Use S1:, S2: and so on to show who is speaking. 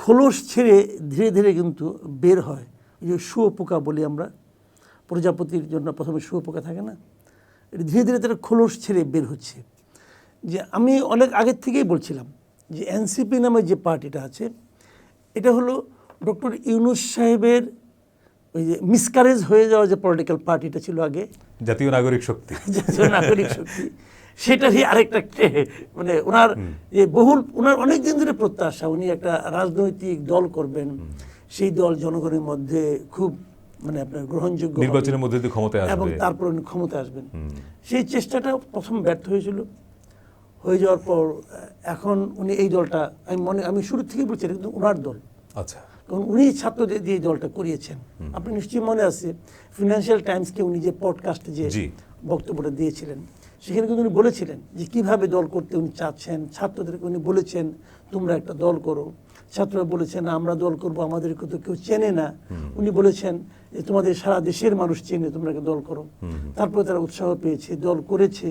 S1: খোলস ছেড়ে ধীরে ধীরে কিন্তু বের হয়। এই যে শুঁয়োপোকা বলি আমরা, প্রজাপতির জন্য প্রথমে শুঁয়োপোকা থাকে না, এটা ধীরে ধীরে তারা খোলস ছেড়ে বের হচ্ছে। যে আমি অনেক আগের থেকেই বলছিলাম যে এনসিপি নামে যে পার্টিটা আছে, এটা হলো ডক্টর ইউনূস সাহেবের ওই যে মিসকারেজ হয়ে যাওয়া যে পলিটিক্যাল পার্টিটা ছিল আগে,
S2: জাতীয় নাগরিক শক্তি,
S1: জাতীয় নাগরিক শক্তি, সেটারই আরেকটা মানে ওনার যে ওনার অনেক দিন ধরে প্রত্যাশা, উনি একটা রাজনৈতিক দল করবেন, সেই দল জনগণের মধ্যে খুব মানে আপনার গ্রহণযোগ্য
S2: নির্বাচনের মধ্যে দিয়ে ক্ষমতায় আসবে
S1: এবং তারপর উনি ক্ষমতায় আসবেন। সেই চেষ্টাটা প্রথম ব্যর্থ হয়েছিল। হয়ে যাওয়ার পর এখন উনি এই দলটা, আমি শুরু থেকেই বলছি এটা কিন্তু ওনার দল।
S2: আচ্ছা,
S1: কারণ উনি ছাত্রদের দিয়ে দলটা করিয়েছেন। আপনি নিশ্চয়ই মনে আছে ফিনান্সিয়াল টাইমসকে উনি যে পডকাস্টে যে বক্তব্যটা দিয়েছিলেন, সেখানে কিন্তু উনি বলেছিলেন যে কিভাবে দল করতে উনি চাচ্ছেন। ছাত্রদেরকে উনি বলেছেন তোমরা একটা দল করো, ছাত্ররা বলেছেন আমরা দল করব, আমাদেরকে তো কেউ চেনে না। উনি বলেছেন যে তোমাদের সারা দেশের মানুষ চেনে, তোমরা একটা দল করো। তারপরে তারা উৎসাহ পেয়েছে, দল করেছে।